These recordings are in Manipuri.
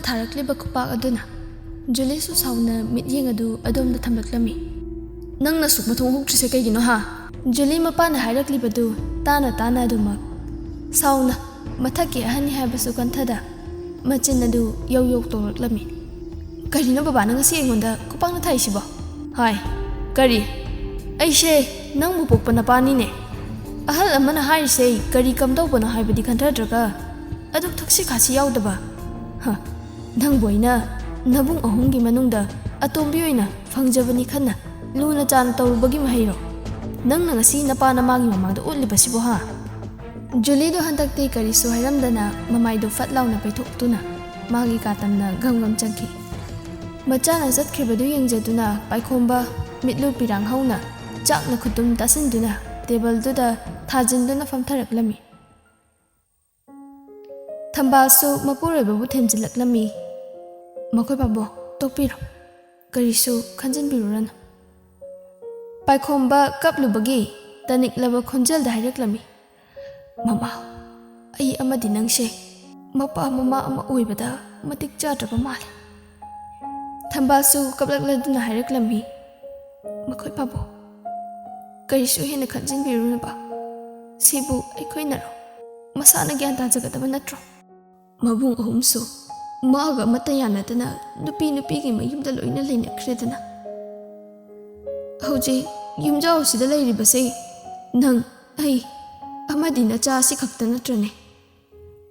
थारक्लिबा खुपाक अदुना जुलीसु साउना मित्येंग अदु अदोमदा थमलक्लमी नंगना सुक मथोंग हुक्ट्रिसे कैगिनो हा जुली मपाना हायरक्लिबदु ताना ताना अदुमक साउना मथक्की अहनि हायबसु कंथदा मचिन अदु यौ यौ तोरक्लमी करिनो बाबा नंगसी एंगोंदा खुपाकना थाइसिबो हाय करी ऐसे नंगबु पोकपा नपानीने अहल अमना हाइसे करी कमदौबनो हायबदि खंथद्रगा अदुक थक्सी खासी यावदबा हा नंगबोइना नबुंग अहुंगी मनुंगदा अतोंबी ओइना फंगजबनी खन्ना लूना चान तौरुबगी महैरो नंगना ngasi नपा नमागी ममांगदा उल्लिबसिबो हा जुलीदो हंतक्ते करिसु हायरमदना ममाइदो फटलाउना पैथोक्तुना मागी कातमना गमगम चंखी मचाना चटख्रिबदु यंगजदुना पाइखोंबा मिटलु पिरांग हौना चाकना खुतुम तासिनदुना टेबलदुदा थाजिनदुना फमथरक्लमी थंबासु मपुरबबु थेमजिलक्लमी मखोय बाबो तोपिरो करिसु खंजनबिरुरन पाइखोंबा कपलुबगी तनिकलबा खोंजलदा हायरक्लमी ममा आई अमदि नंगसे मपा ममा अमा ओइबदा मतिक चाद्रबा माले थंबासु कपलक्लदुना हायरक्लमी मखोय बाबो करिसु हेन खंजनबिरुनबा सिबु अखोइनरो मसाना ग्यान ताजगदबा नत्रो मबुंग अहुमसु मागा मता यानदना नुपी नुपीगी मयुमदा लोइना लेनख्रेदना हौजे युमजाव सिदा लैरिबसे नंग आई अमदि नचा सि खक्ता नत्रने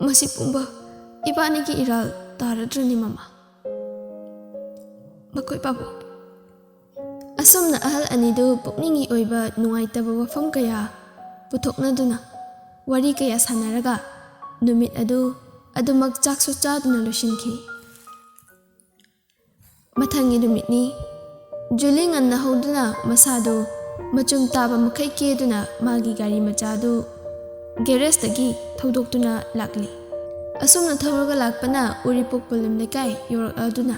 मसि पुंबा इबानीगी इराल तारद्रनि ममा मकोय बाबो असमना अहल अनिदु पुकनिंगी ओइबा नुंगाइतबा वफम कया पुथोकनदुना वारी कया सानारगा नुमित अदु अदुमक चाकसु चादुना लोसिनखी मथंगी नुमितनी जुली ngannna हौदुना मसादो मचुम ताबा मखै केदुना मागी गारी मचादु गैरेजदगी थौदोक्तुना लाकली असुमना थौरगा लाकपना उरिपोक पुलिम लेकाय योरअदुना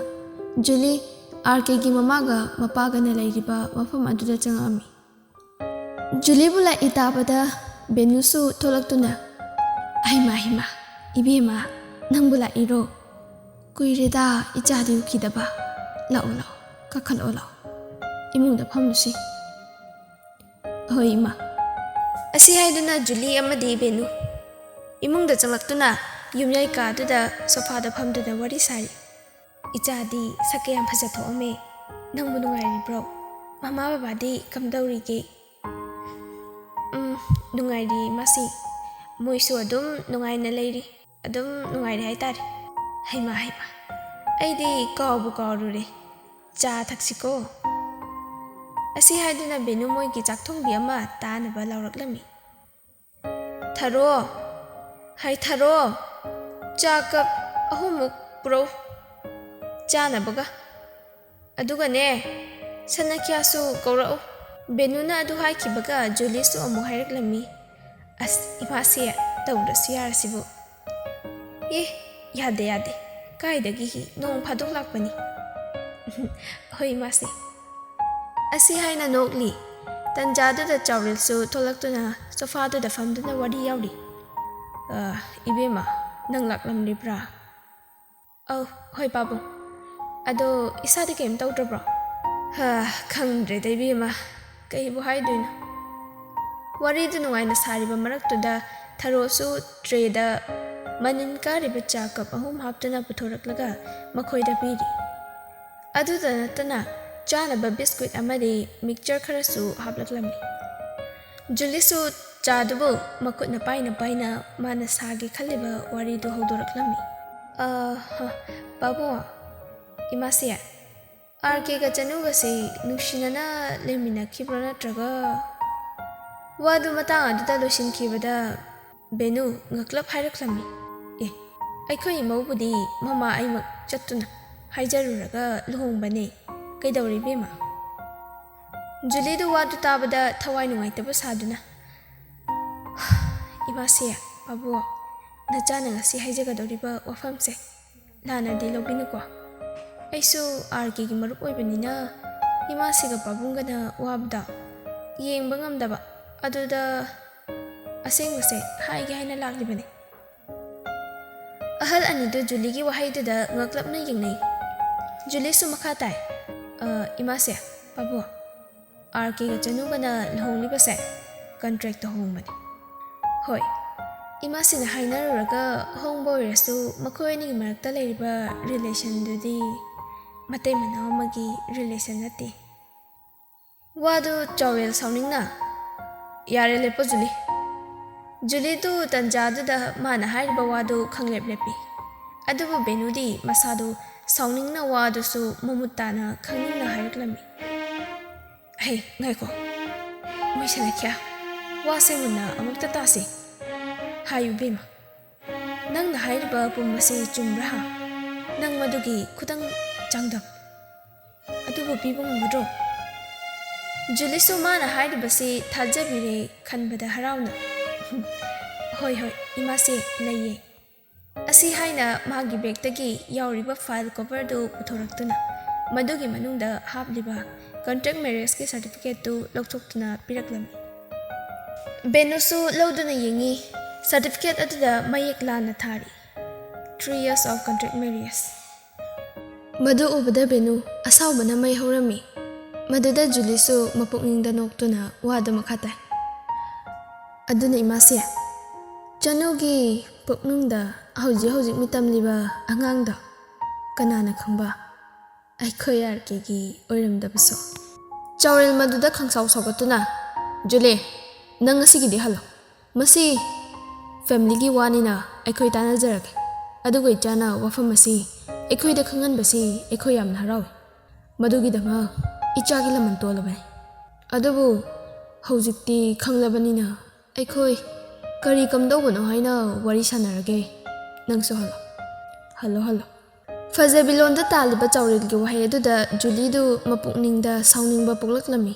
जुली आरके की ममागा मपागना लैरिबा मफम अदुदा चंगामी जुली बुला इताबदा बेनुसु थोलक्तुना हिमा हिमा इबेमा नंबुला इरो कुइरेदा इचादी उखिदबा लाओ लाओ कखलो लाओ इमुंदा फमनुसी होय इमा असी हाइदुना जुली अमदि बेनु इमुंदा चंगलक्तुना युमयाई कादुदा सोफादा फमदुदा वरी सारी इचादी सकेयाम फजथोअमे नंबु नुंगाइरिब्रो ममा बाबादी कमदौरिगे नुंगाइरि मासी मोइसु अदुम नुंगाइना लैरि अदुम नुंगाइरि हाइतारे हैमा हैमा ऐदि कावबु कावरुरे चा थक्सिको असी हाइदुना बेनु मोइगी चाकथोंबी अमा तानबा लाउरक्लमी थरो हाय थरो चा कप अहुमुक पुरो चानबगा अदुगने सनक्यासु कौरउ बेनुना अदु हाइखिबगा जुलीसु अमु हायरक्लमी अस इमासे तौरसु यारसिबु ए यादे यादे कायदगी ही नोंग फादोक लाकपनी होय मासे असी हाइना नोकली तंजादुदा चावरिलसु थोलक्तुना सोफादुदा फमदुना वडी यावरी इबेमा नंग लाकलमलिब्रा औ होय बाबू अदो इसादे केम तौद्रब्रो हा खंद्रे दैबेमा कईबु हाइदुइनो वरीदु नुंगाइना सारिबा मरक्तुदा थरोसु ट्रेदा मनिन कारिबा चा कप अहुम हाप्तुना पुथोरक्लगा मखोइदा पीरी अदुदा नतना चानबा बिस्कुट अमदि मिक्सचर खरसु हाप्लक्लमी जुलीसु चादुबु मखुतना पाइना माना सागे खलिबा वारीदु हौदोरक्लमी बाबू इमासे आरके का चनुगसे नुसिनना लेमिनखिब्रो नत्रगा वादु मतांग अदुदा लोसिनखिबदा बेनु ngakhlap हायरक्लमी ए अखोय इमौबुदी ममा आइमक चत्तुना हाइजरुरगा लुहोंबने कैदौरी बेमा जुलीदु वादु ताबदा थवाई नुंगाइतबा सादुना इमासे बाबू नचाना ngasi हाइजगदौरिबा वफमसे लानादि लौबिनुको ऐसु आरके की मरुप ओइबनिना इमासेगा पाबुंगना वाबदा येंबा ngamdaba aduda asengse haige haina laglibane ꯑꯍꯜ ꯑꯅꯤꯗꯨ ꯖꯨꯂꯤꯒꯤ ꯋꯥꯍꯩꯗꯨꯗ ꯉꯛꯂꯞꯅ ꯌꯦꯡꯅꯩ꯫ ꯖꯨꯂꯤꯁꯨ ꯃꯈꯥ ꯇꯥꯏ, ꯏꯃꯥꯁꯦ, ꯄꯥꯕꯨꯡ, ꯑꯥꯔ.ꯀꯦꯒ ꯆꯅꯨꯒꯅ ꯂꯨꯍꯣꯡꯂꯤꯕꯁꯦ ꯀꯟꯇ꯭ꯔꯦꯛꯇ ꯍꯣꯡꯕꯅꯤ꯫ ꯍꯣꯏ, ꯏꯃꯥꯁꯤꯅ ꯍꯥꯏꯅꯔꯨꯔꯒ ꯍꯣꯡꯕ ꯑꯣꯏꯔꯁꯨ ꯃꯈꯣꯏ ꯑꯅꯤꯒꯤ ꯃꯔꯛꯇ ꯂꯩꯔꯤꯕ ꯔꯤꯂꯦꯁꯟꯗꯨꯗꯤ ꯃꯇꯩ ꯃꯅꯥꯎ ꯑꯃꯒꯤ ꯔꯤꯂꯦꯁꯟ ꯅꯠꯇꯦ꯫ ꯋꯥꯗꯨ ꯆꯥꯎꯔꯦꯜ ꯁꯥꯎꯅꯤꯡꯅ, ꯌꯥꯔꯦ ꯂꯦꯞꯄꯣ ꯖꯨꯂꯤ꯫ ꯖꯨꯂꯤꯗꯨ ꯇꯟꯖꯥꯗꯨꯗ ꯃꯥꯅ ꯍꯥꯏꯔꯤꯕ ꯋꯥꯗꯨ ꯈꯪꯂꯦꯞ ꯂꯦꯞꯄꯤ꯫ ꯑꯗꯨꯕꯨ ꯕꯦꯅꯨꯗꯤ ꯃꯁꯥꯗꯨ ꯁꯥꯎꯅꯤꯡꯅ ꯋꯥꯗꯨꯁꯨ ꯃꯃꯨꯠ ꯇꯥꯅ ꯈꯪꯅꯤꯡꯅ ꯍꯥꯏꯔꯛꯂꯝꯃꯤ꯫ ꯍꯩ, ꯉꯥꯏꯈꯣ, ꯃꯣꯏꯁꯅꯈ꯭ꯌꯥ, ꯋꯥꯁꯦ ꯃꯨꯟꯅ ꯑꯃꯨꯛꯇ ꯇꯥꯁꯤ꯫ ꯍꯥꯏꯌꯨ ꯕꯦꯝꯃ, ꯅꯪꯅ ꯍꯥꯏꯔꯤꯕ ꯄꯨꯝꯕꯁꯤ ꯆꯨꯝꯕ꯭ꯔꯥ? ꯅꯪ ꯃꯗꯨꯒꯤ ꯈꯨꯗꯪ ꯆꯥꯡꯗꯝ ꯑꯗꯨꯕꯨ ꯄꯤꯕ ꯉꯝꯒꯗ꯭ꯔꯣ? ꯖꯨꯂꯤꯁꯨ ꯃꯥꯅ ꯍꯥꯏꯔꯤꯕꯁꯤ ꯊꯥꯖꯕꯤꯔꯦ ꯈꯟꯕꯗ ꯍꯔꯥꯎꯅ, ꯍꯣꯏ ꯍꯣꯏ ꯏꯃꯥꯁꯦ, ꯂꯩꯌꯦ꯫ ꯑꯁꯤ ꯍꯥꯏꯅ ꯃꯥꯒꯤ ꯕꯦꯒꯇꯒꯤ ꯌꯥꯎꯔꯤꯕ ꯐꯥꯏꯜ ꯀꯣꯚꯔꯗꯨ ꯄꯨꯊꯣꯔꯛꯇꯨꯅ ꯃꯗꯨꯒꯤ ꯃꯅꯨꯡꯗ ꯍꯥꯞꯂꯤꯕ ꯀꯟꯇ꯭ꯔꯦꯛ ꯃꯦꯔꯦꯖꯀꯤ ꯁꯥꯔꯇꯤꯐꯤꯀꯦꯠꯇꯨ ꯂꯧꯊꯣꯛꯇꯨꯅ ꯄꯤꯔꯛꯂꯝꯃꯤ꯫ ꯕꯦꯅꯨꯁꯨ ꯂꯧꯗꯨꯅ ꯌꯦꯡꯉꯤ꯫ ꯁꯥꯔꯇꯤꯐꯤꯀꯦꯠ ꯑꯗꯨꯗ ꯃꯌꯦꯛ ꯂꯥꯟꯅ ꯊꯥꯔꯤ, 3 years of contract marriage꯫ ꯃꯗꯨ ꯎꯕꯗ ꯕꯦꯅꯨ ꯑꯁꯥꯎꯕꯅ ꯃꯩ ꯍꯧꯔꯝꯃꯤ꯫ ꯃꯗꯨꯗ ꯖꯨꯂꯤꯁꯨ ꯃꯄꯨꯛꯅꯤꯡꯗ ꯅꯣꯛꯇꯨꯅ ꯋꯥꯗꯨ ꯃꯈꯥ ꯇꯥꯏ, ꯑꯗꯨꯅ ꯏꯃꯥꯁꯦ, ꯆꯅꯨꯒꯤ ꯄꯨꯛꯅꯨꯡꯗ ꯍꯧꯖꯤꯛ ꯃꯤꯇꯝꯂꯤꯕ ꯑꯉꯥꯡꯗꯣ ꯀꯅꯥꯅ ꯈꯪꯕ ꯑꯩꯈꯣꯏ ꯑꯥꯔ.ꯀꯦꯒꯤ ꯑꯣꯏꯔꯝꯗꯕꯁꯨ꯫ ꯆꯥꯎꯔꯦꯜ ꯃꯗꯨꯗ ꯈꯪꯁꯥꯎ ꯁꯥꯎꯒꯠꯇꯨꯅ, ꯖꯨꯂꯤ, ꯅꯪ ꯉꯁꯤꯒꯤꯗꯤ ꯍꯜꯂꯣ꯫ ꯃꯁꯤ ꯐꯦꯃꯤꯂꯤꯒꯤ ꯋꯥꯅꯤꯅ ꯑꯩꯈꯣꯏ ꯇꯥꯟꯅꯖꯔꯒꯦ꯫ ꯑꯗꯨꯒ ꯏꯆꯥꯅ ꯋꯥꯐꯝ ꯑꯁꯤ ꯑꯩꯈꯣꯏꯗ ꯈꯪꯍꯟꯕꯁꯤ ꯑꯩꯈꯣই ꯌꯥꯝꯅ ꯍꯔꯥꯎꯏ꯫ ꯃꯗꯨꯒꯤꯗꯃꯛ ꯏꯆꯥꯒꯤ ꯂꯃꯟ ꯇꯣꯜꯂꯕꯅꯤ꯫ ꯑꯗꯨꯕꯨ ꯍꯧꯖꯤꯛꯇꯤ ꯈꯪꯂꯕꯅꯤꯅ ꯑꯩꯈꯣꯏ ꯀꯔꯤ ꯀꯝꯗꯧꯕꯅꯣ ꯍꯥꯏꯅ ꯋꯥꯔꯤ ꯁꯥꯟꯅꯔꯒꯦ꯫ ꯅꯪꯁꯨ ꯍꯜꯂꯣ, ꯍꯜꯂꯣ ꯍꯜꯂꯣ꯫ ꯐꯖꯕꯤ ꯂꯣꯟꯗ ꯇꯥꯜꯂꯤꯕ ꯆꯥꯎꯔꯦꯜꯒꯤ ꯋꯥꯍꯩ ꯑꯗꯨꯗ ꯖꯨꯂꯤꯗꯨ ꯃꯄꯨꯛꯅꯤꯡꯗ ꯁꯥꯎꯅꯤꯡꯕ ꯄꯣꯛꯂꯛꯂꯝꯃꯤ꯫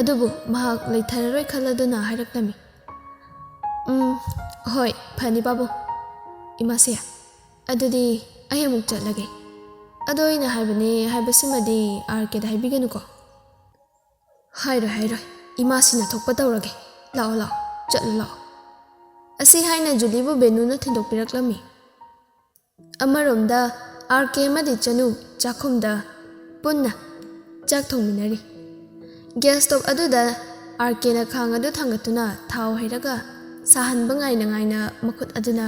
ꯑꯗꯨꯕꯨ ꯃꯍꯥꯛ ꯂꯩꯊꯔꯔꯣꯏ ꯈꯜꯂꯗꯨꯅ ꯍꯥꯏꯔꯛꯂꯝꯃꯤ, ꯍꯣꯏ, ꯐꯅꯤ ꯄꯥꯕꯨꯡ, ꯏꯃꯥꯁꯦ, ꯑꯗꯨꯗꯤ ꯑꯩ ꯑꯃꯨꯛ ꯆꯠꯂꯒꯦ꯫ ꯑꯗꯣ ꯑꯩꯅ ꯍꯥꯏꯕꯅꯦ ꯍꯥꯏꯕꯁꯤꯃꯗꯤ ꯑꯥꯔ.ꯀꯦꯗ ꯍꯥꯏꯕꯤꯒꯅꯨꯀꯣ꯫ ꯍꯥꯏꯔꯣꯏ, ꯏꯃꯥꯁꯤꯅ ꯊꯣꯛꯄ ꯇꯧꯔꯒꯦ꯫ ꯂꯥꯛꯑꯣ, ꯆꯠꯂꯣ ꯂꯥꯛꯑꯣ꯫ ꯑꯁꯤ ꯍꯥꯏꯅ ꯖꯨꯂꯤꯕꯨ ꯕꯦꯅꯨꯅ ꯊꯤꯟꯗꯣꯛꯄꯤꯔꯛꯂꯝꯃꯤ꯫ ꯑꯃꯔꯣꯝꯗ ꯑꯥꯔ.ꯀꯦ ꯑꯃꯗꯤ ꯆꯅꯨ ꯆꯥꯛꯈꯨꯝꯗ ꯄꯨꯟꯅ ꯆꯥꯛ ꯊꯣꯡꯃꯤꯟꯅꯔꯤ꯫ ꯒ꯭ꯌꯥꯁ ꯁ꯭ꯇꯣꯞ ꯑꯗꯨꯗ ꯑꯥꯔ.ꯀꯦꯅ ꯈꯥꯡ ꯑꯗꯨ ꯊꯥꯡꯒꯠꯇꯨꯅ ꯊꯥꯎ ꯍꯩꯔꯒ ꯁꯥꯍꯟꯕ ꯉꯥꯏꯅ ꯃꯈꯨꯠ ꯑꯗꯨꯅ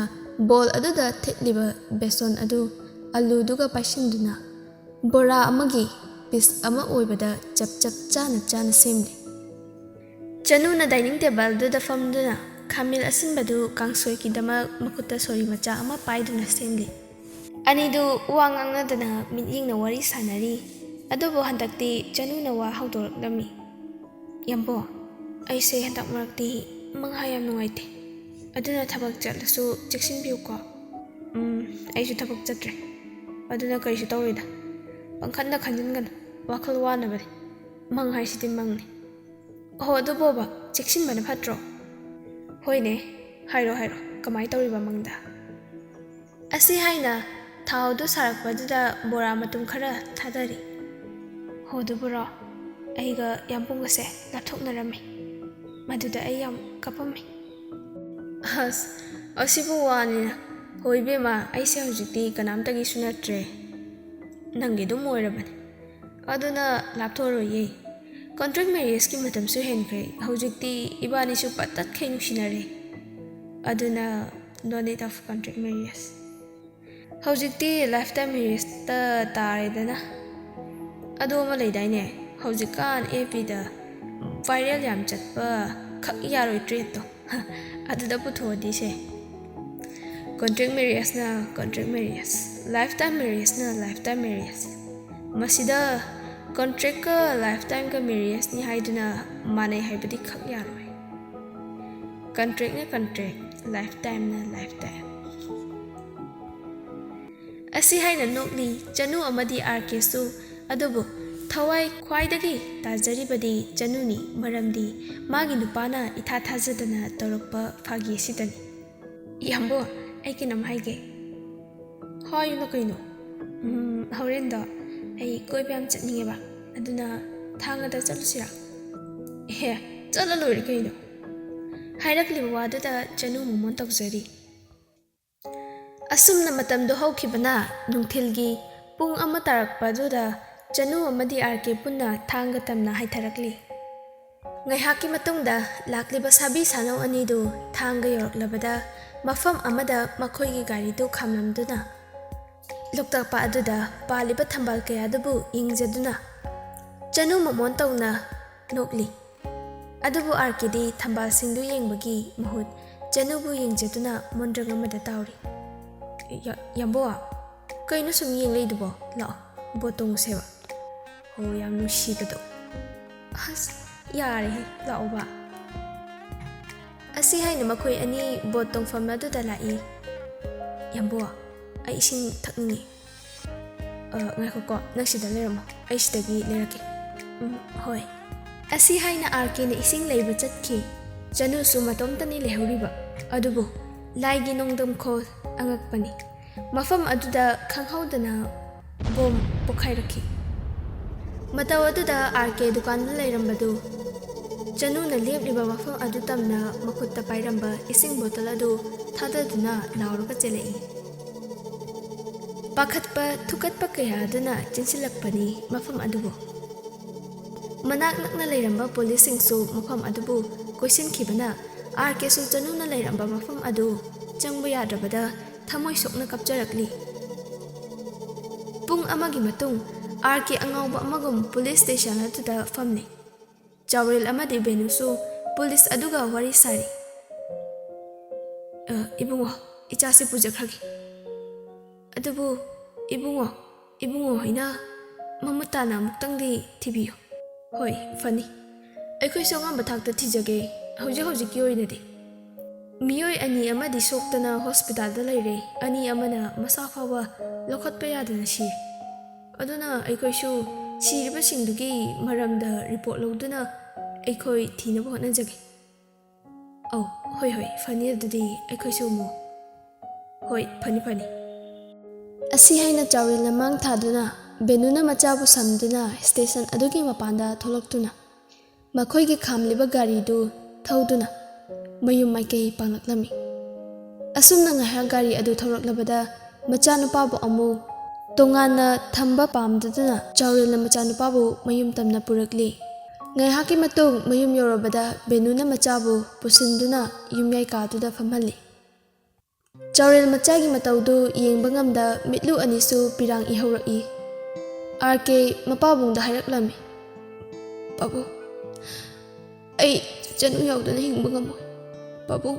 ꯕꯣꯜ ꯑꯗꯨꯗ ꯊꯤꯠꯂꯤꯕ ꯕꯦꯁꯣꯟ ꯑꯗꯨ ꯑꯂꯨꯗꯨꯒ ꯄꯥꯏꯁꯤꯟꯗꯨꯅ ꯕꯣꯔꯥ ꯑꯃꯒꯤ ꯄꯤꯁ ꯑꯃ ꯑꯣꯏꯕꯗ ꯆꯞ ꯆꯥꯅ ꯁꯦꯝꯂꯤ꯫ ꯆꯅꯨꯅ ꯗꯥꯏꯅꯤꯡ ꯇꯦꯕꯜꯗꯨꯗ ꯐꯝꯗꯨꯅ ꯈꯥꯃꯦꯟ ꯑꯁꯤꯟꯕꯗꯨ ꯀꯥꯡꯁꯣꯏꯒꯤꯗꯃꯛ ꯃꯈꯨꯠꯇ ꯁꯣꯔꯤ ꯃꯆꯥ ꯑꯃ ꯄꯥꯏꯗꯨꯅ ꯁꯦꯝꯂꯤ꯫ ꯑꯅꯤꯗꯨ ꯋꯥ ꯉꯥꯡꯅꯗꯅ ꯃꯤꯠꯌꯦꯡꯅ ꯋꯥꯔꯤ ꯁꯥꯟꯅꯔꯤ꯫ ꯑꯗꯨꯕꯨ ꯍꯟꯗꯛꯇꯤ ꯆꯅꯨꯅ ꯋꯥ ꯍꯧꯗꯣꯔꯛꯂꯝꯃꯤ꯫ ꯌꯥꯝꯕꯣ, ꯑꯩꯁꯦ ꯍꯟꯗꯛ ꯃꯔꯛꯇꯤ ꯃꯪꯍꯥ ꯌꯥꯝ ꯅꯨꯡꯉꯥꯏꯇꯦ꯫ ꯑꯗꯨꯅ ꯊꯕꯛ ꯆꯠꯂꯁꯨ ꯆꯦꯛꯁꯤꯟꯕꯤꯌꯨꯀꯣ꯫ ꯑꯩꯁꯨ ꯊꯕꯛ ꯆꯠꯇ꯭ꯔꯦ꯫ ꯑꯗꯨꯅ ꯀꯔꯤꯁꯨ ꯇꯧꯔꯣꯏꯗ꯫ ꯄꯪꯈꯟꯗ ꯈꯟꯖꯤꯟꯒꯅꯨ, ꯋꯥꯈꯜ ꯋꯥꯅꯕꯅꯤ꯫ ꯃꯪ ꯍꯥꯏꯁꯤꯗꯤ ꯃꯪꯅꯤ꯫ ꯑꯣ ꯑꯗꯨꯕꯣꯕ, ꯆꯦꯛꯁꯤꯟꯕꯅ ꯐꯠꯇ꯭ꯔꯣ? ꯍꯣꯏꯅꯦ, ꯍꯥꯏꯔꯣ, ꯀꯃꯥꯏ ꯇꯧꯔꯤꯕ ꯃꯪꯗ? ꯑꯁꯤ ꯍꯥꯏꯅ ꯊꯥꯎꯗꯨ ꯁꯥꯔꯛꯄꯗꯨꯗ ꯕꯣꯔꯥ ꯃꯇꯨꯝ ꯈꯔ ꯊꯥꯗꯔꯤ꯫ ꯍꯣ ꯑꯗꯨꯕꯨꯔꯣ, ꯑꯩꯒ ꯌꯥꯝꯕꯨꯡꯒꯁꯦ ꯂꯥꯞꯊꯣꯛꯅꯔꯝꯃꯤ꯫ ꯃꯗꯨꯗ ꯑꯩ ꯌꯥꯝ ꯀꯞꯄꯝꯃꯤ꯫ ꯑꯁꯤꯕꯨ ꯋꯥꯅꯤꯅ꯫ ꯍꯣꯏ ꯏꯕꯦꯝꯃ, ꯑꯩꯁꯦ ꯍꯧꯖꯤꯛꯇꯤ ꯀꯅꯥꯝꯇꯒꯤꯁꯨ ꯅꯠꯇ꯭ꯔꯦ, ꯅꯪꯒꯤ ꯑꯗꯨꯝ ꯑꯣꯏꯔꯕꯅꯤ꯫ ꯑꯗꯨꯅ ꯂꯥꯞꯊꯣꯛꯑꯔꯣꯏꯌꯦ꯫ ꯀꯟꯇ꯭ꯔꯦꯛ ꯃꯦꯔꯦꯖꯀꯤ ꯃꯇꯝꯁꯨ ꯍꯦꯟꯈ꯭ꯔꯦ꯫ ꯍꯧꯖꯤꯛꯇꯤ ꯏꯕꯥꯅꯤꯁꯨ ꯄꯠꯇꯠꯈꯩ ꯅꯨꯡꯁꯤꯅꯔꯦ꯫ ꯑꯗꯨꯅ ꯅꯣ ꯅꯤꯗ ꯑꯣꯐ ꯀꯟꯇ꯭ꯔꯦꯛ ꯃꯦꯔꯦꯖ꯫ ꯍꯧꯖꯤꯛꯇꯤ ꯂꯥꯏꯐꯇꯥꯏꯝ ꯃꯦꯔꯦꯖꯇ ꯇꯥꯔꯦꯗꯅ꯫ ꯑꯗꯣ ꯑꯃ ꯂꯩꯗꯥꯏꯅꯦ, ꯍꯧꯖꯤꯛꯀꯥꯟ FBꯗ ꯚꯥꯏꯔꯦꯜ ꯌꯥꯝ ꯆꯠꯄ ꯈꯛ ꯌꯥꯔꯣꯏ ꯇ꯭ꯔꯦꯠꯇꯣ, ꯑꯗꯨꯗ ꯄꯨꯊꯣꯛꯑꯗꯤꯁꯦ, ꯀꯟꯇ꯭ꯔꯦꯛ ꯃꯦꯔꯦꯖꯅ ꯀꯟꯇ꯭ꯔꯦꯛ ꯃꯦꯔꯦꯖ, ꯂꯥꯏꯐꯇꯥꯏꯝ ꯃꯦꯔꯦꯖꯅ ꯂꯥꯏꯐꯇꯥꯏꯝ ꯃꯦꯔꯦꯖ, ꯃꯁꯤꯗ ꯀꯟꯇ꯭ꯔꯦꯛꯀ ꯂꯥꯏꯐꯇꯥꯏꯝꯒ ꯃꯦꯔꯦꯖꯅꯤ ꯍꯥꯏꯗꯨꯅ ꯃꯥꯟꯅꯩ ꯍꯥꯏꯕꯗꯤ ꯈꯛ ꯌꯥꯔꯣꯏ꯫ ꯀꯟꯇ꯭ꯔꯦꯛꯅ ꯀꯟꯇ꯭ꯔꯦꯛ, ꯂꯥꯏꯐꯇꯥꯏꯝꯅ ꯂꯥꯏꯐꯇꯥꯏꯝ꯫ ꯑꯁꯤ ꯍꯥꯏꯅ ꯅꯣꯛꯂꯤ ꯆꯅꯨ ꯑꯃꯗꯤ ꯑꯥꯔ.ꯀꯦꯁꯨ꯫ ꯑꯗꯨꯕꯨ ꯊꯋꯥꯏ ꯈ꯭ꯋꯥꯏꯗꯒꯤ ꯇꯥꯖꯔꯤꯕꯗꯤ ꯆꯅꯨꯅꯤ, ꯃꯔꯝꯗꯤ ꯃꯥꯒꯤ ꯅꯨꯄꯥꯅ ꯏꯊꯥ ꯊꯥꯖꯗꯅ ꯇꯧꯔꯛꯄ ꯐꯥꯒꯤ ꯑꯁꯤꯗꯅꯤ꯫ ꯌꯥꯝꯕꯣ, ꯑꯩ ꯀꯩꯅꯣꯝ ꯍꯥꯏꯒꯦ꯫ ꯍꯥꯏꯌꯨꯅ ꯀꯩꯅꯣ? ꯍꯣꯔꯦꯟꯗꯣ ꯑꯩ ꯀꯣꯏꯕ ꯌꯥꯝ ꯆꯠꯅꯤꯡꯉꯦꯕ, ꯑꯗꯨꯅ ꯊꯥꯡꯒꯗ ꯆꯠꯂꯨꯁꯤꯔꯥ? ꯆꯠꯂ ꯂꯣꯏꯔꯦ ꯀꯩꯅꯣ꯫ ꯍꯥꯏꯔꯛꯂꯤꯕ ꯋꯥꯗꯨꯗ ꯆꯅꯨ ꯃꯣꯃꯣꯟ ꯇꯧꯖꯔꯤ꯫ ꯑꯁꯨꯝꯅ ꯃꯇꯝꯗꯣ ꯍꯧꯈꯤꯕꯅ ꯅꯨꯡꯊꯤꯜꯒꯤ ꯄꯨꯡ 1 ꯇꯥꯔꯛꯄ ꯑꯗꯨꯗ ꯆꯅꯨ ꯑꯃꯗꯤ ꯑꯥꯔ.ꯀꯦ ꯄꯨꯟꯅ ꯊꯥꯡꯒ ꯇꯝꯅ ꯍꯥꯏꯊꯔꯛꯂꯤ꯫ ꯉꯥꯏꯍꯥꯛꯀꯤ ꯃꯇꯨꯡꯗ ꯂꯥꯛꯂꯤꯕ ꯁꯥꯕꯤ ꯁꯥꯅꯧ ꯑꯅꯤꯗꯨ ꯊꯥꯡꯒ ꯌꯧꯔꯛꯂꯕꯗ ꯃꯐꯝ ꯑꯃꯗ ꯃꯈꯣꯏꯒꯤ ꯒꯥꯔꯤꯗꯨ ꯈꯥꯝꯂꯝꯗꯨꯅ ꯂꯣꯛꯇꯥꯛ ꯄꯥꯠ ꯑꯗꯨꯗ ꯄꯥꯜꯂꯤꯕ ꯊꯝꯕꯥꯜ ꯀꯌꯥꯗꯨꯕꯨ ꯌꯦꯡꯖꯗꯨꯅ ꯆꯅꯨ ꯃꯃꯣꯟ ꯇꯧꯅ ꯅꯣꯛꯂꯤ꯫ ꯑꯗꯨꯕꯨ ꯑꯥꯔ.ꯀꯦꯗꯤ ꯊꯝꯕꯥꯜꯁꯤꯡꯗꯨ ꯌꯦꯡꯕꯒꯤ ꯃꯍꯨꯠ ꯆꯅꯨꯕꯨ ꯌꯦꯡꯖꯗꯨꯅ ꯃꯣꯟꯗ꯭ꯔꯪ ꯑꯃꯗ ꯇꯥꯎꯔꯤ꯫ ꯌꯥꯝꯕꯣ, ꯀꯩꯅꯣ ꯁꯨꯝ ꯌꯦꯡꯂꯛꯏꯗꯨꯕꯣ? ꯂꯥꯛꯑꯣ, ꯕꯣꯠ ꯇꯣꯡꯉꯨꯁꯦꯕ꯫ ꯍꯣ, ꯌꯥꯝ ꯅꯨꯡꯁꯤꯕꯗꯣ꯫ ꯑꯁ ꯌꯥꯔꯦꯍꯦ, ꯂꯥꯛꯑꯣꯕ꯫ ꯑꯁꯤ ꯍꯥꯏꯅ ꯃꯈꯣꯏ ꯑꯅꯤ ꯕꯣꯠ ꯇꯣꯡꯐꯝ ꯑꯗꯨꯗ ꯂꯥꯛꯏ꯫ ꯌꯥꯝꯕꯣ, ꯑꯩ ꯏꯁꯤꯡ ꯊꯛꯅꯤꯡꯉꯤ꯫ ꯉꯥꯏꯈꯣꯀꯣ, ꯅꯪ ꯁꯤꯗ ꯂꯩꯔꯝꯃꯣ, ꯑꯩ ꯁꯤꯗꯒꯤ ꯂꯩꯔꯛꯀꯦ꯫ ꯍꯣꯏ꯫ ꯑꯁꯤ ꯍꯥꯏꯅ ꯑꯥꯔ.ꯀꯦꯅ ꯏꯁꯤꯡ ꯂꯩꯕ ꯆꯠꯈꯤ꯫ ꯆꯅꯨꯁꯨ ꯃꯇꯣꯝꯇꯅꯤ ꯂꯩꯍꯧꯔꯤꯕ꯫ ꯑꯗꯨꯕꯨ ꯂꯥꯏꯒꯤ ꯅꯣꯡꯗꯝꯈꯣꯜ ꯑꯉꯛꯄꯅꯤ, ꯃꯐꯝ ꯑꯗꯨꯗ ꯈꯪꯍꯧꯗꯅ ꯕꯣꯝ ꯄꯣꯈꯥꯏꯔꯛꯈꯤ꯫ ꯃꯇꯧ ꯑꯗꯨꯗ ꯑꯥꯔ.ꯀꯦ ꯗꯨꯀꯥꯟꯗ ꯂꯩꯔꯝꯕꯗꯨ ꯆꯅꯨꯅ ꯂꯦꯞꯂꯤꯕ ꯃꯐꯝ ꯑꯗꯨ ꯇꯝꯅ ꯃꯈꯨꯠꯇ ꯄꯥꯏꯔꯝꯕ ꯏꯁꯤꯡ ꯕꯣꯇꯜ ꯑꯗꯨ ꯊꯥꯗꯗꯨꯅ ꯂꯥꯎꯔꯒ ꯆꯦꯜꯂꯛꯏ꯫ ꯄꯥꯈꯠꯄ ꯊꯨꯀꯠꯄ ꯀꯌꯥ ꯑꯗꯨꯅ ꯆꯦꯟꯁꯤꯜꯂꯛꯄꯅꯤ ꯃꯐꯝ ꯑꯗꯨꯕꯨ꯫ ꯃꯅꯥꯛ ꯅꯛꯅ ꯂꯩꯔꯝꯕ ꯄꯨꯂꯤꯁꯁꯤꯡꯁꯨ ꯃꯐꯝ ꯑꯗꯨꯕꯨ ꯀꯣꯏꯁꯤꯟꯈꯤꯕꯅ ꯑꯥꯔ.ꯀꯦꯁꯨ ꯆꯅꯨꯅ ꯂꯩꯔꯝꯕ ꯃꯐꯝ ꯑꯗꯨ ꯆꯪꯕ ꯌꯥꯗ꯭ꯔꯕꯗ ꯊꯃꯣꯏ ꯁꯣꯛꯅ ꯀꯞꯆꯔꯛꯂꯤ꯫ ꯄꯨꯡ ꯑꯃꯒꯤ ꯃꯇꯨꯡ ꯑꯥꯔ.ꯀꯦ ꯑꯉꯥꯎꯕ ꯑꯃꯒꯨꯝ ꯄꯨꯂꯤꯁ ꯁ꯭ꯇꯦꯁꯟ ꯑꯗꯨꯗ ꯐꯝꯂꯤ꯫ ꯆꯥꯎꯔꯦꯜ ꯑꯃꯗꯤ ꯕꯦꯅꯨꯁꯨ ꯄꯨꯂꯤꯁ ꯑꯗꯨꯒ ꯋꯥꯔꯤ ꯁꯥꯔꯤ꯫ ꯏꯕꯨꯡꯉꯣ, ꯏꯆꯥꯁꯤ ꯄꯨꯖꯈ꯭ꯔꯒꯦ꯫ ꯑꯗꯨꯕꯨ ꯏꯕꯨꯡꯉꯣ ꯍꯣꯏꯅ ꯃꯃꯨꯠ ꯇꯥꯅ ꯑꯃꯨꯛꯇꯪꯗꯤ ꯊꯤꯕꯤꯌꯨ꯫ ꯍꯣꯏ, ꯐꯅꯤ, ꯑꯩꯈꯣꯏꯁꯨ ꯑꯉꯝꯕ ꯊꯥꯛꯇ ꯊꯤꯖꯒꯦ꯫ ꯍꯧꯖꯤꯛꯀꯤ ꯑꯣꯏꯅꯗꯤ ꯃꯤꯑꯣꯏ 2 ꯑꯃꯗꯤ ꯁꯣꯛꯇꯅ ꯍꯣꯁꯄꯤꯇꯥꯜꯗ ꯂꯩꯔꯦ, 2 ꯑꯃꯅ ꯃꯁꯥ ꯐꯥꯎꯕ ꯂꯧꯈꯠꯄ ꯌꯥꯗꯅ ꯁꯤꯔꯦ꯫ ꯑꯗꯨꯅ ꯑꯩꯈꯣꯏꯁꯨ ꯁꯤꯔꯤꯕꯁꯤꯡꯗꯨꯒꯤ ꯃꯔꯝꯗ ꯔꯤꯄꯣꯔꯠ ꯂꯧꯗꯨꯅ ꯑꯩꯈꯣꯏ ꯊꯤꯅꯕ ꯍꯣꯠꯅꯖꯒꯦ꯫ ꯍꯣꯏ, ꯐꯅꯤ, ꯑꯗꯨꯗꯤ ꯑꯩꯈꯣꯏꯁꯨ ꯑꯃꯨꯛ꯫ ꯍꯣꯏ, ꯐꯅꯤ꯫ ꯑꯁꯤ ꯍꯥꯏꯅ ꯆꯥꯎꯔꯦꯜꯅ ꯃꯥꯡ ꯊꯥꯗꯨꯅ ꯕꯦꯅꯨꯅ ꯃꯆꯥꯕꯨ ꯁꯝꯗꯨꯅ ꯁ꯭ꯇꯦꯁꯟ ꯑꯗꯨꯒꯤ ꯃꯄꯥꯟꯗ ꯊꯣꯛꯂꯛꯇꯨꯅ ꯃꯈꯣꯏꯒꯤ ꯈꯥꯝꯂꯤꯕ ꯒꯥꯔꯤꯗꯨ ꯊꯧꯗꯨꯅ ꯃꯌꯨꯝ ꯃꯥꯏꯀꯩ ꯄꯥꯡꯂꯛꯂꯝꯃꯤ꯫ ꯑꯁꯨꯝꯅ ꯉꯥꯏꯍꯥꯛ ꯒꯥꯔꯤ ꯑꯗꯨ ꯊꯧꯔꯛꯂꯕꯗ ꯃꯆꯥꯅꯨꯄꯥꯕꯨ ꯑꯃꯨꯛ ꯇꯣꯉꯥꯟꯅ ꯊꯝꯕ ꯄꯥꯝꯗꯗꯨꯅ ꯆꯥꯎꯔꯦꯜꯅ ꯃꯆꯥꯅꯨꯄꯥꯕꯨ ꯃꯌꯨꯝ ꯇꯝꯅ ꯄꯨꯔꯛꯂꯤ꯫ ꯉꯥꯏꯍꯥꯛꯀꯤ ꯃꯇꯨꯡ ꯃꯌꯨꯝ ꯌꯧꯔꯕꯗ ꯕꯦꯅꯨꯅ ꯃꯆꯥꯕꯨ ꯄꯨꯁꯤꯟꯗꯨꯅ ꯌꯨꯝꯌꯥꯏ ꯀꯥꯗꯨꯗ ꯐꯝꯍꯜꯂꯤ꯫ ꯆꯥꯎꯔꯦꯜ ꯃꯆꯥꯒꯤ ꯃꯇꯧꯗꯨ ꯌꯦꯡꯕ ꯉꯝꯗ ꯃꯤꯠꯂꯨ ꯑꯅꯤꯁꯨ ꯄꯤꯔꯥꯡ ꯏꯍꯧꯔꯛꯏ꯫ ꯑꯥꯔ.ꯀꯦ ꯃꯄꯥꯕꯨꯡꯗ ꯍꯥꯏꯔꯛꯂꯝꯃꯤ꯫ ꯄꯥꯕꯨꯡ, ꯑꯩ ꯆꯅꯨ ꯌꯥꯎꯗꯅ ꯍꯤꯡꯕ ꯉꯝꯃꯣꯏ꯫ ꯄꯥꯕꯨꯡ,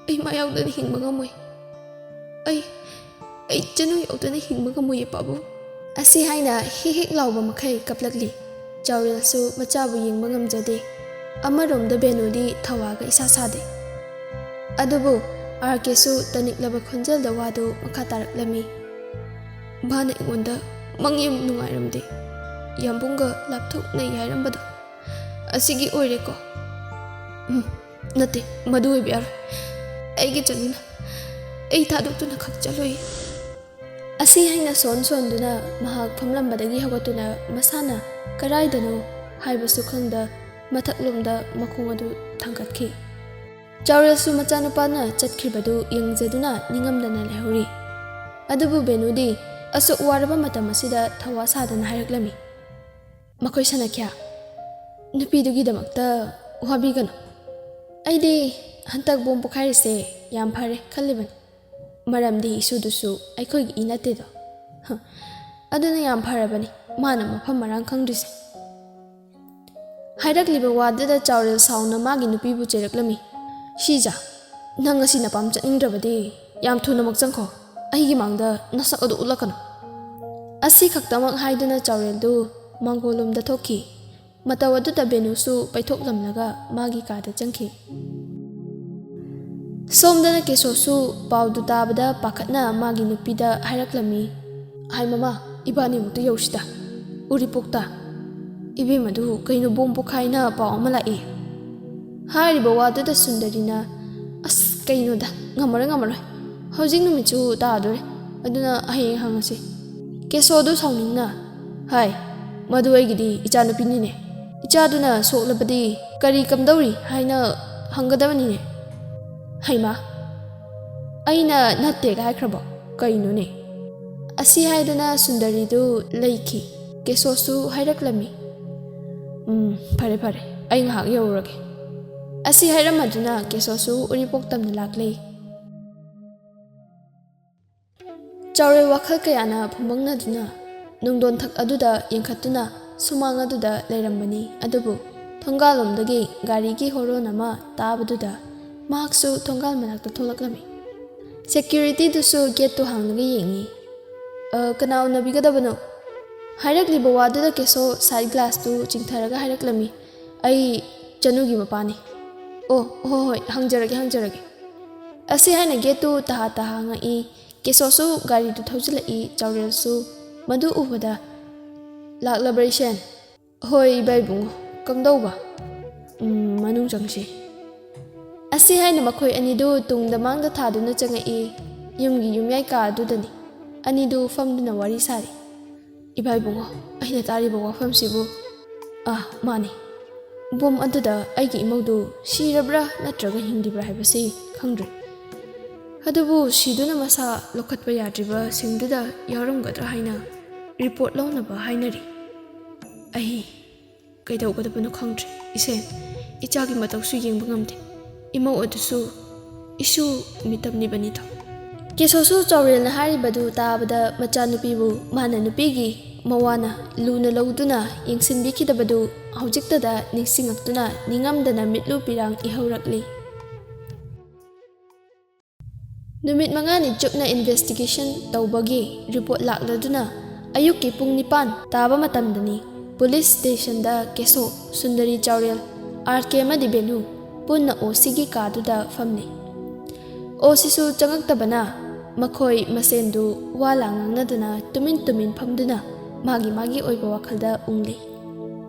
ꯑꯩ ꯃꯥ ꯌꯥꯎꯗꯅ ꯍꯤꯡꯕ ꯉꯝꯃꯣꯏ꯫ ꯑꯩ ꯆꯅꯨ ꯌꯥꯎꯗꯅ ꯍꯤꯡꯕ ꯉꯝꯃꯣꯏꯌꯦ ꯄꯥꯕꯨꯡ꯫ ꯑꯁꯤ ꯍꯥꯏꯅ ꯍꯤꯛ ꯂꯥꯎꯕ ꯃꯈꯩ ꯀꯞꯂꯛꯂꯤ꯫ ꯆꯥꯎꯔꯦꯜꯁꯨ ꯃꯆꯥꯕꯨ ꯌꯦꯡꯕ ꯉꯝꯖꯗꯦ꯫ ꯑꯃꯔꯣꯝꯗ ꯕꯦꯅꯨꯗꯤ ꯊꯋꯥꯒ ꯏꯁꯥ ꯁꯥꯗꯦ꯫ ꯑꯗꯨꯕꯨ ꯑꯥꯔ.ꯀꯦꯁꯨ ꯇꯅꯤꯛꯂꯕ ꯈꯣꯟꯖꯦꯜꯗ ꯋꯥꯗꯨ ꯃꯈꯥ ꯇꯥꯔꯛꯂꯝꯃꯤ꯫ ꯃꯥꯅ ꯑꯩꯉꯣꯟꯗ ꯌꯥꯝ ꯅꯨꯡꯉꯥꯏꯔꯝꯗꯦ꯫ ꯌꯥꯝꯕꯨꯡꯒ ꯂꯥꯞꯊꯣꯛꯅꯩ ꯍꯥꯏꯔꯝꯕꯗꯣ ꯑꯁꯤꯒꯤ ꯑꯣꯏꯔꯦꯀꯣ? ꯅꯠꯇꯦ, ꯃꯗꯨ ꯑꯣꯏꯕ ꯌꯥꯔꯣꯏ꯫ ꯑꯩꯒꯤ ꯆꯅꯨꯅ ꯑꯩ ꯊꯥꯗꯣꯛꯇꯨꯅ ꯈꯛ ꯆꯠꯂꯣꯏ꯫ ꯑꯁꯤ ꯍꯥꯏꯅ ꯁꯣꯟꯗꯨꯅ ꯃꯍꯥꯛ ꯐꯝꯂꯝꯕꯗꯒꯤ ꯍꯧꯒꯠꯇꯨꯅ ꯃꯁꯥꯅ ꯀꯔꯥꯏꯗꯅꯣ ꯍꯥꯏꯕꯁꯨ ꯈꯪꯗ ꯃꯊꯛꯂꯣꯝꯗ ꯃꯈꯣꯡ ꯑꯗꯨ ꯊꯥꯡꯒꯠꯈꯤ꯫ ꯆꯥꯎꯔꯦꯜꯁꯨ ꯃꯆꯥꯅꯨꯄꯥꯅ ꯆꯠꯈ꯭ꯔꯤꯕꯗꯨ ꯌꯦꯡꯖꯗꯨꯅ ꯅꯤꯡꯉꯝꯗꯅ ꯂꯩꯍꯧꯔꯤ꯫ ꯑꯗꯨꯕꯨ ꯕꯦꯅꯨꯗꯤ ꯑꯁꯨꯛ ꯋꯥꯔꯕ ꯃꯇꯝ ꯑꯁꯤꯗ ꯊꯋꯥ ꯁꯥꯗꯅ ꯍꯥꯏꯔꯛꯂꯝꯃꯤ꯫ ꯃꯈꯣꯏ ꯁꯅꯥꯈ꯭ꯌꯥ, ꯅꯨꯄꯤꯗꯨꯒꯤꯗꯃꯛꯇ ꯋꯥꯕꯤꯒꯅꯨ꯫ ꯑꯩꯗꯤ ꯍꯟꯇꯛ ꯕꯣꯝ ꯄꯣꯈꯥꯏꯔꯤꯁꯦ ꯌꯥꯝ ꯐꯔꯦ ꯈꯜꯂꯤꯕꯅꯤ꯫ ꯃꯔꯝꯗꯤ ꯏꯁꯨꯗꯨꯁꯨ ꯑꯩꯈꯣꯏꯒꯤ ꯏ ꯅꯠꯇꯦꯗꯣ꯫ ꯑꯗꯨꯅ ꯌꯥꯝ ꯐꯔꯕꯅꯤ ꯃꯥꯅ ꯃꯐꯝ ꯃꯔꯥꯡ ꯈꯪꯗ꯭ꯔꯤꯁꯦ꯫ ꯍꯥꯏꯔꯛꯂꯤꯕ ꯋꯥꯗꯨꯗ ꯆꯥꯎꯔꯦꯜ ꯁꯥꯎꯅ ꯃꯥꯒꯤ ꯅꯨꯄꯤꯕꯨ ꯆꯩꯔꯛꯂꯝꯃꯤ꯫ ꯁꯤꯖꯥ, ꯅꯪ ꯉꯁꯤ ꯅꯄꯥꯝ ꯆꯠꯅꯤꯡꯗ꯭ꯔꯕꯗꯤ ꯌꯥꯝ ꯊꯨꯅꯃꯛ ꯆꯪꯈꯣ꯫ ꯑꯩꯒꯤ ꯃꯥꯡꯗ ꯅꯁꯛ ꯑꯗꯨ ꯎꯠꯂꯛꯀꯅꯨ꯫ ꯑꯁꯤ ꯈꯛꯇꯃꯛ ꯍꯥꯏꯗꯨꯅ ꯆꯥꯎꯔꯦꯜꯗꯨ ꯃꯥꯡꯒꯣꯜꯂꯣꯝꯗ ꯊꯣꯛꯈꯤ꯫ ꯃꯇꯧ ꯑꯗꯨꯗ ꯕꯦꯅꯨꯁꯨ ꯄꯩꯊꯣꯛꯂꯝꯂꯒ ꯃꯥꯒꯤ ꯀꯥꯗ ꯆꯪꯈꯤ꯫ ꯁꯣꯝꯗꯅ ꯀꯦꯁꯣꯁꯨ ꯄꯥꯎꯗꯨ ꯇꯥꯕꯗ ꯄꯥꯈꯠꯅ ꯃꯥꯒꯤ ꯅꯨꯄꯤꯗ ꯍꯥꯏꯔꯛꯂꯝꯃꯤ꯫ ꯍꯥꯏ ꯃꯃꯥ, ꯏꯕꯥꯅꯤꯃꯨꯛꯇ ꯌꯧꯁꯤꯗ ꯎꯔꯤꯄꯣꯛꯇ ꯏꯕꯦꯝꯃꯗꯨ ꯀꯩꯅꯣ ꯕꯣꯝ ꯄꯣꯈꯥꯏꯅ ꯄꯥꯎ ꯑꯃ ꯂꯥꯛꯏ꯫ ꯍꯥꯏꯔꯤꯕ ꯋꯥꯗꯨꯗ ꯁꯨꯟꯗꯔꯤꯅ ꯑꯁ ꯀꯩꯅꯣꯗ, ꯉꯝꯃꯔꯣꯏ, ꯍꯧꯖꯤꯛ ꯅꯨꯃꯤꯠꯁꯨ ꯇꯥꯗꯣꯔꯦ, ꯑꯗꯨꯅ ꯍꯌꯦꯡ ꯍꯪꯉꯁꯤ꯫ ꯀꯦꯁꯣꯗꯨ ꯁꯥꯎꯅꯤꯡꯅ ꯍꯥꯏ, ꯃꯗꯨ ꯑꯩꯒꯤꯗꯤ ꯏꯆꯥꯅꯨꯄꯤꯅꯤꯅꯦ꯫ ꯏꯆꯥꯗꯨꯅ ꯁꯣꯛꯂꯕꯗꯤ ꯀꯔꯤ ꯀꯝꯗꯧꯔꯤ ꯍꯥꯏꯅ ꯍꯪꯒꯗꯕꯅꯤꯅꯦ꯫ ꯍꯩꯃꯥ, ꯑꯩꯅ ꯅꯠꯇꯦꯒ ꯍꯥꯏꯈ꯭ꯔꯕꯣ? ꯀꯩꯅꯣꯅꯦ ꯑꯁꯤ ꯍꯥꯏꯗꯅ ꯁꯨꯟꯗꯔꯤꯗꯨ ꯂꯩꯈꯤ ꯀꯦꯁꯣꯁꯨ ꯍꯥꯏꯔꯛꯂꯝꯃꯤ ꯐꯔꯦ ꯐꯔꯦ ꯑꯩ ꯉꯥꯏꯍꯥꯛ ꯌꯧꯔꯨꯔꯒꯦ ꯑꯁꯤ ꯍꯥꯏꯔꯝꯃꯗꯨꯅ ꯀꯦꯁꯣꯁꯨ ꯎꯔꯤꯄꯣꯛ ꯇꯝꯅ ꯂꯥꯛꯂꯦ ꯆꯥꯎꯔꯦꯜ ꯋꯥꯈꯜ ꯀꯌꯥꯅ ꯐꯨꯡꯕꯪꯅꯗꯨꯅ ꯅꯨꯡꯗꯣꯟꯊꯛ ꯑꯗꯨꯗ ꯌꯦꯡꯈꯠꯇꯨꯅ ꯁꯨꯃꯥꯡ ꯑꯗꯨꯗ ꯂꯩꯔꯝꯕꯅꯤ ꯑꯗꯨꯕꯨ ꯊꯣꯡꯒꯥꯜꯂꯣꯝꯗꯒꯤ ꯒꯥꯔꯤꯒꯤ ꯍꯣꯔꯣꯟ ꯑꯃ ꯇꯥꯕꯗꯨꯗ ꯃꯍꯥꯛꯁꯨ ꯊꯣꯡꯒꯥꯜ ꯃꯅꯥꯛꯇ ꯊꯣꯛꯂꯛꯂꯝꯃꯤ ꯁꯦꯀ꯭ꯌꯨꯔꯤꯇꯤꯗꯨꯁꯨ ꯒꯦꯠꯇꯨ ꯍꯥꯡꯂꯒ ꯌꯦꯡꯉꯤ ꯀꯅꯥ ꯎꯅꯕꯤꯒꯗꯕꯅꯣ ꯍꯥꯏꯔꯛꯂꯤꯕ ꯋꯥꯗꯨꯗ ꯀꯦꯁꯣ ꯁꯥꯏꯠ ꯒ꯭ꯂꯥꯁꯇꯨ ꯆꯤꯡꯊꯔꯒ ꯍꯥꯏꯔꯛꯂꯝꯃꯤ ꯑꯩ ꯆꯅꯨꯒꯤ ꯃꯄꯥꯅꯤ ꯑꯣ ꯍꯣꯏ ꯍꯪꯖꯔꯒꯦ ꯑꯁꯤ ꯍꯥꯏꯅ ꯒꯦꯠꯇꯨ ꯇꯍꯥ ꯇꯍꯥ ꯉꯛꯏ ꯀꯦꯁꯣꯁꯨ ꯒꯥꯔꯤꯗꯨ ꯊꯧꯖꯤꯜꯂꯛꯏ ꯆꯥꯎꯔꯦꯜꯁꯨ ꯃꯗꯨ ꯎꯕꯗ ꯂꯥꯛꯂꯕ꯭ꯔ ꯏꯁꯦꯟ ꯍꯣꯏ ꯏꯕꯥ ꯏꯕꯨꯡꯉꯣ ꯀꯝꯗꯧꯕ ꯃꯅꯨꯡ ꯆꯪꯁꯤ ꯑꯁꯤ ꯍꯥꯏꯅ ꯃꯈꯣꯏ ꯑꯅꯤꯗꯨ ꯇꯨꯡꯗ ꯃꯥꯡꯗ ꯊꯥꯗꯨꯅ ꯆꯪꯉꯛꯏ ꯌꯨꯝꯒꯤ ꯌꯨꯝꯌꯥꯏ ꯀꯥ ꯑꯗꯨꯗꯅꯤ ꯑꯅꯤꯗꯨ ꯐꯝꯗꯨꯅ ꯋꯥꯔꯤ ꯁꯥꯔꯤ ꯏꯕꯥ ꯏꯕꯨꯡꯉꯣ ꯑꯩꯅ ꯇꯥꯔꯤꯕ ꯋꯥꯐꯝꯁꯤꯕꯨ ꯃꯥꯅꯤ ꯕꯣꯝ ꯑꯗꯨꯗ ꯑꯩꯒꯤ ꯏꯃꯧꯗꯨ ꯁꯤꯔꯕ꯭ꯔꯥ ꯅꯠꯇ꯭ꯔꯒ ꯍꯤꯡꯂꯤꯕ꯭ꯔꯥ ꯍꯥꯏꯕꯁꯤ ꯈꯪꯗ꯭ꯔꯦ ꯑꯗꯨꯕꯨ ꯁꯤꯗꯨꯅ ꯃꯁꯥ ꯂꯧꯈꯠꯄ ꯌꯥꯗ꯭ꯔꯤꯕꯁꯤꯡꯗꯨꯗ ꯌꯥꯎꯔꯝꯒꯗ꯭ꯔꯥ ꯍꯥꯏꯅ ꯔꯤꯄꯣꯔꯠ ꯂꯧꯅꯕ ꯍꯥꯏꯅꯔꯤ ꯑꯩ ꯀꯩꯗꯧꯒꯗꯕꯅꯣ ꯈꯪꯗ꯭ꯔꯦ ꯏꯁꯦꯟ ꯏꯆꯥꯒꯤ ꯃꯇꯧꯁꯨ ꯌꯦꯡꯕ ꯉꯝꯗꯦ ꯏꯃꯧ ꯑꯗꯨꯁꯨ ꯏꯁꯨ ꯃꯤꯇꯝꯂꯤꯕꯅꯤꯗꯣ ꯀꯦꯁꯣꯁꯨ ꯆꯥꯎꯔꯦꯜꯅ ꯍꯥꯏꯔꯤꯕꯗꯨ ꯇꯥꯕꯗ ꯃꯆꯥꯅꯨꯄꯤꯕꯨ ꯃꯥꯅ ꯅꯨꯄꯤꯒꯤ ꯃꯋꯥꯅ ꯂꯨꯅ ꯂꯧꯗꯨꯅ ꯌꯦꯡꯁꯤꯟꯕꯤꯈꯤꯗꯕꯗꯨ ꯍꯧꯖꯤꯛꯇꯗ ꯅꯤꯡꯁꯤꯡꯉꯛꯇꯨꯅ ꯅꯤꯡꯉꯝꯗꯅ ꯃꯤꯠꯂꯨ ꯄꯤꯔꯥꯡ ꯏꯍꯧꯔꯛꯂꯤ ꯅꯨꯃꯤꯠ 5ꯅꯤ ꯆꯨꯞꯅ ꯏꯟꯚꯦꯁꯇꯤꯒꯦꯁꯟ ꯇꯧꯕꯒꯤ ꯔꯤꯄꯣꯔꯠ ꯂꯥꯛꯂꯗꯨꯅ ꯑꯌꯨꯛꯀꯤ ꯄꯨꯡ 9 ꯇꯥꯕ ꯃꯇꯝꯗꯅꯤ ꯄꯨꯂꯤꯁ ꯁ꯭ꯇꯦꯁꯟꯗ ꯀꯦꯁꯣ ꯁꯨꯟꯗꯔꯤ ꯆꯥꯎꯔꯦꯜ ꯑꯥꯔ.ꯀꯦ ꯑꯃꯗꯤ ꯕꯦꯅꯨ ꯄꯨꯟꯅ ꯑꯣ.ꯁꯤꯒꯤ ꯀꯥꯗꯨꯗ ꯐꯝꯂꯤ ꯑꯣ.ꯁꯤꯁꯨ ꯆꯪꯉꯛꯇꯕꯅ ꯃꯈꯣꯏ ꯃꯁꯦꯟꯗꯨ ꯋꯥ ꯂꯥ ꯉꯥꯡꯅꯗꯨꯅ ꯇꯨꯃꯤꯟ ꯐꯝꯗꯨꯅ ꯃꯥꯒꯤ ꯑꯣꯏꯕ ꯋꯥꯈꯜꯗ ꯎꯡꯂꯤ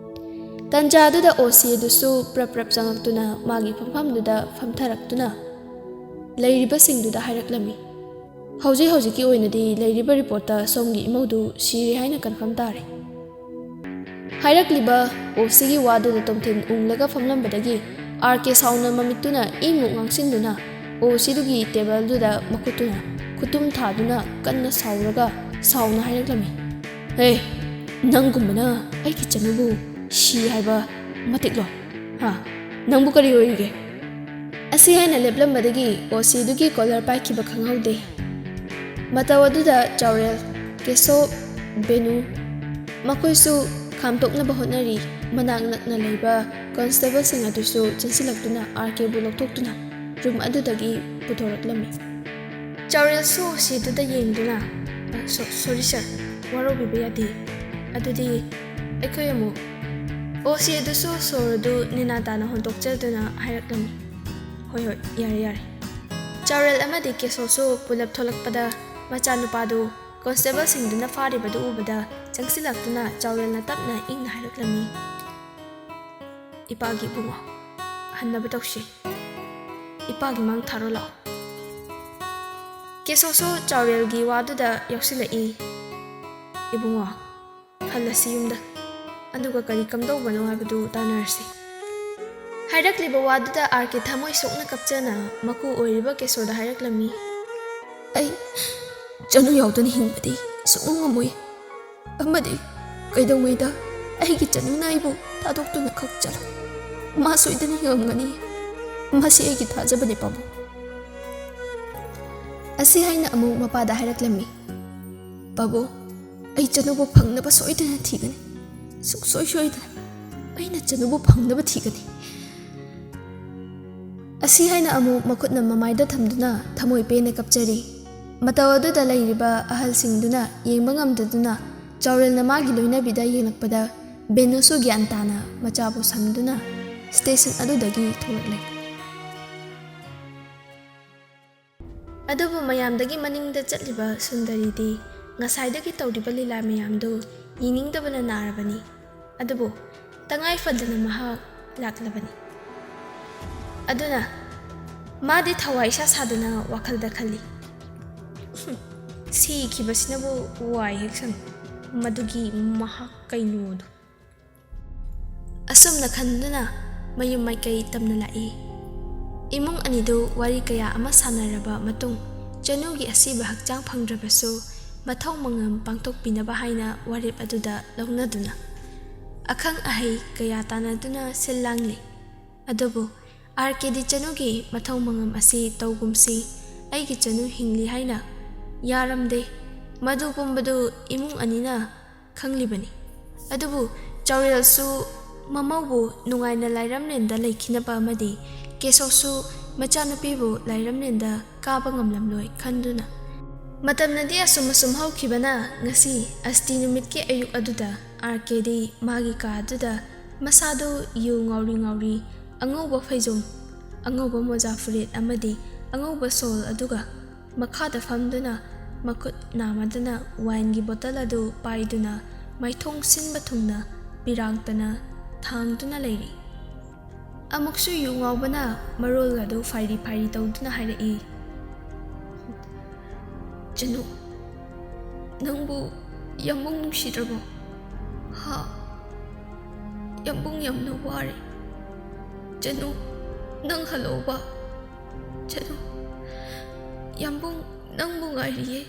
ꯇꯟꯖꯥꯗꯨꯗ ꯑꯣ.ꯁꯤ ꯑꯗꯨꯁꯨ ꯄ꯭ꯔꯞ ꯆꯪꯉꯛꯇꯨꯅ ꯃꯥꯒꯤ ꯐꯝꯐꯝꯗꯨꯗ ꯐꯝꯊꯔꯛꯇꯨꯅ ꯂꯩꯔꯤꯕꯁꯤꯡꯗꯨꯗ ꯍꯥꯏꯔꯛꯂꯝꯃꯤ ꯍꯧꯖꯤꯛꯀꯤ ꯑꯣꯏꯅꯗꯤ ꯂꯩꯔꯤꯕ ꯔꯤꯄꯣꯔꯠꯇ ꯁꯣꯝꯒꯤ ꯏꯃꯧꯗꯨ ꯁꯤꯔꯦ ꯍꯥꯏꯅ ꯀꯟꯐꯥꯔꯝ ꯇꯥꯔꯦ ꯍꯥꯏꯔꯛꯂꯤꯕ ꯑꯣ.ꯁꯤꯒꯤ ꯋꯥꯗꯨꯗ ꯇꯣꯝꯊꯤꯟ ꯎꯡꯂꯒ ꯐꯝꯂꯝꯕꯗꯒꯤ ꯑꯥꯔ.ꯀꯦ ꯁꯥꯎꯅ ꯃꯃꯤꯠꯇꯨꯅ ꯏꯃꯨꯛ ꯉꯥꯡꯁꯤꯟꯗꯨꯅ ꯑꯣ.ꯁꯤꯗꯨꯒꯤ ꯇꯦꯕꯜꯗꯨꯗ ꯃꯈꯨꯠꯇꯨꯅ ꯈꯨꯇꯨꯝ ꯊꯥꯗꯨꯅ ꯀꯟꯅ ꯁꯥꯎꯅ ꯍꯥꯏꯔꯛꯂꯝꯃꯤ ꯍꯦ ꯅꯪꯒꯨꯝꯕꯅ ꯑꯩꯒꯤ ꯆꯅꯨꯕꯨ ꯁꯤ ꯍꯥꯏꯕ ꯃꯇꯤꯛꯂꯣ ꯅꯪꯕꯨ ꯀꯔꯤ ꯑꯣꯏꯔꯤꯒꯦ ꯑꯁꯤ ꯍꯥꯏꯅ ꯂꯦꯞꯂꯝꯕꯗꯒꯤ ꯑꯣ.ꯁꯤꯗꯨꯒꯤ ꯀꯣꯂꯔ ꯄꯥꯏꯈꯤꯕ ꯈꯪꯍꯧꯗꯦ ꯃꯇꯧ ꯑꯗꯨꯗ ꯆꯥꯎꯔꯦꯜ ꯀꯦꯁꯣ ꯕꯦꯅꯨ ꯃꯈꯣꯏꯁꯨ ꯈꯥꯝꯇꯣꯛꯅꯕ ꯍꯣꯠꯅꯔꯤ ꯃꯅꯥꯛ ꯅꯛꯅ ꯂꯩꯕ ꯀꯣꯟꯁꯇꯦꯕꯜꯁꯤꯡ ꯑꯗꯨꯁꯨ ꯆꯦꯟꯁꯤꯜꯂꯛꯇꯨꯅ ꯑꯥꯔ.ꯀꯦꯕꯨ ꯂꯧꯊꯣꯛꯇꯨꯅ ꯔꯨꯝ ꯑꯗꯨꯗꯒꯤ ꯄꯨꯊꯣꯔꯛꯂꯝꯃꯤ ꯆꯥꯎꯔꯦꯜꯁꯨ ꯑꯣ.ꯁꯤꯗꯨꯗ ꯌꯦꯡꯗꯨꯅ ꯁꯣꯔꯤ ꯁꯥꯔ ꯋꯥꯔꯧꯕꯤꯕ ꯌꯥꯗꯦ ꯑꯗꯨꯗꯤ ꯑꯩꯈꯣꯏ ꯑꯃꯨꯛ ꯑꯣ.ꯁꯤ ꯑꯗꯨꯁꯨ ꯁꯣꯔꯗꯨ ꯅꯦꯅꯥ ꯇꯥꯅ ꯍꯣꯟꯗꯣꯛꯆꯗꯨꯅ ꯍꯥꯏꯔꯛꯂꯝꯃꯤ ꯍꯣꯏ ꯌꯥꯔꯦ ꯆꯥꯎꯔꯦꯜ ꯑꯃꯗꯤ ꯀꯦꯁꯣꯁꯨ ꯄꯨꯂꯞ ꯊꯣꯛꯂꯛꯄꯗ ꯃꯆꯥꯅꯨꯄꯥꯗꯨ ꯀꯣꯟꯁꯇꯦꯕꯜꯁꯤꯡꯗꯨꯅ ꯐꯥꯔꯤꯕꯗꯨ ꯎꯕꯗ ꯆꯪꯁꯤꯜꯂꯛꯇꯨꯅ ꯆꯥꯎꯔꯦꯜꯅ ꯇꯞꯅ ꯏꯪꯅ ꯍꯥꯏꯔꯛꯂꯝꯃꯤ ꯏꯄꯥꯒꯤ ꯏꯕꯨꯡꯉꯣ ꯍꯟꯅꯕ ꯇꯧꯁꯤ ꯏꯄꯥꯒꯤ ꯃꯥꯡ ꯊꯥꯔꯣ ꯂꯥꯛꯑꯣ ꯀꯦꯁꯣꯁꯨ ꯆꯥꯎꯔꯦꯜꯒꯤ ꯋꯥꯗꯨꯗ ꯌꯥꯎꯁꯤꯜꯂꯛꯏ ꯏꯕꯨꯡꯉꯣ ꯍꯜꯂꯁꯤ ꯌꯨꯝꯗ ꯑꯗꯨꯒ ꯀꯔꯤ ꯀꯝꯗꯧꯕꯅꯣ ꯍꯥꯏꯕꯗꯨ ꯇꯥꯟꯅꯔꯁꯤ ꯍꯥꯏꯔꯛꯂꯤꯕ ꯋꯥꯗꯨꯗ ꯑꯥꯔ.ꯀꯦ ꯊꯃꯣꯏ ꯁꯣꯛꯅ ꯀꯞꯆꯅ ꯃꯀꯨ ꯑꯣꯏꯔꯤꯕ ꯀꯦꯁꯣꯗ ꯍꯥꯏꯔꯛꯂꯝꯃꯤ ꯑꯩ ꯆꯅꯨ ꯌꯥꯎꯗꯅ ꯍꯤꯡꯕꯗꯤ ꯁꯨꯡꯉꯝ ꯉꯝꯃꯣꯏ ꯑꯃꯗꯤ ꯀꯩꯗꯧꯉꯩꯗ ꯑꯩꯒꯤ ꯆꯅꯨꯅ ꯑꯩꯕꯨ ꯊꯥꯗꯣꯛꯇꯨꯅ ꯈꯛ ꯆꯠꯂꯣ ꯃꯥ ꯁꯣꯏꯗꯅ ꯍꯤꯡꯉꯝꯒꯅꯤ ꯃꯁꯤ ꯑꯩꯒꯤ ꯊꯥꯖꯕꯅꯤ ꯄꯥꯕꯨꯡ ꯑꯁꯤ ꯍꯥꯏꯅ ꯑꯃꯨꯛ ꯃꯄꯥꯗ ꯍꯥꯏꯔꯛꯂꯝꯃꯤ ꯄꯥꯕꯨꯡ ꯑꯩ ꯆꯅꯨꯕꯨ ꯐꯪꯅꯕ ꯁꯣꯏꯗꯅ ꯊꯤꯒꯅꯤ ꯁꯣꯏꯗꯅ ꯑꯩꯅ ꯆꯅꯨꯕꯨ ꯐꯪꯅꯕ ꯊꯤꯒꯅꯤ ꯑꯁꯤ ꯍꯥꯏꯅ ꯑꯃꯨꯛ ꯃꯈꯨꯠꯅ ꯃꯃꯥꯏꯗ ꯊꯝꯗꯨꯅ ꯊꯃꯣꯏ ꯄꯦꯟꯅ ꯀꯞꯆꯔꯤ ꯃꯇꯧ ꯑꯗꯨꯗ ꯂꯩꯔꯤꯕ ꯑꯍꯜꯁꯤꯡꯗꯨꯅ ꯌꯦꯡꯕ ꯉꯝꯗꯗꯨꯅ ꯆꯥꯎꯔꯦꯜꯅ ꯃꯥꯒꯤ ꯂꯣꯏꯅꯕꯤꯗ ꯌꯦꯡꯂꯛꯄꯗ ꯕꯦꯅꯨꯁꯨ ꯒ꯭ꯌꯥꯟ ꯇꯥꯅ ꯃꯆꯥꯕꯨ ꯁꯝꯗꯨꯅ ꯁ꯭ꯇꯦꯁꯟ ꯑꯗꯨꯗꯒꯤ ꯊꯣꯛꯂꯛꯂꯦ ꯑꯗꯨꯕꯨ ꯃꯌꯥꯝꯗꯒꯤ ꯃꯅꯤꯡꯗ ꯆꯠꯂꯤꯕ ꯁꯨꯟꯗꯔꯤꯗꯤ ꯉꯁꯥꯏꯗꯒꯤ ꯇꯧꯔꯤꯕ ꯂꯤꯂꯥ ꯃꯌꯥꯝꯗꯨ ꯌꯦꯡꯅꯤꯡꯗꯕꯅ ꯅꯥꯔꯕꯅꯤ ꯑꯗꯨꯕꯨ ꯇꯉꯥꯏ ꯐꯗꯅ ꯃꯍꯥꯛ ꯂꯥꯛꯂꯕꯅꯤ ꯑꯗꯨꯅ ꯃꯥꯗꯤ ꯊꯋꯥꯏ ꯏꯁꯥ ꯁꯥꯗꯨꯅ ꯋꯥꯈꯜꯗ ꯈꯜꯂꯤ ꯁꯤꯈꯤꯕꯁꯤꯅꯕꯨ ꯋꯥꯏ ꯍꯦꯛ ꯁꯪꯉꯤ ꯃꯗꯨꯒꯤ ꯃꯍꯥꯛ ꯀꯩꯅꯣꯗꯣ ꯑꯁꯨꯝꯅ ꯈꯟꯗꯨꯅ ꯃꯌꯨꯝ ꯃꯥꯏꯀꯩ ꯇꯝꯅ ꯂꯥꯛꯏ ꯏꯃꯨꯡ ꯑꯅꯤꯗꯨ ꯋꯥꯔꯤ ꯀꯌꯥ ꯑꯃ ꯁꯥꯟꯅꯔꯕ ꯃꯇꯨꯡ Chanugi asiba hakchang phangdrabasu mathau mangam pangtokpinaba haina warip aduda launaduna akhang ahai kaya tanaduna silangli adubu RKD Chanugi mathau mangam asi tawgumsi aigi chanu hingli haina yaramde madu pumbadu imung anina khanglibani adubu Chaurelsu mamaubu nungaina lairamnenda laikhinaba amadi kesosu machanupibu lairamnenda kaba ngamlamloi khanduna matamnadi asum haukhibana ngasi asti numitki ayuk aduda RKD magi ka aduda masado yu ngauri angauba faizum angauba moja furit amadi angauba sol aduga makhada famduna makut namadana wine gi bottle adu paiduna maithong sinba thungna pirangtana thangduna leiri amuksu yu ngaubana marol adu fairi tawduna harai Chanu nangbu yambung nungsidrabo ha yambung yamna ware Chanu nang haloba Chanu yambung nangbu ngairiye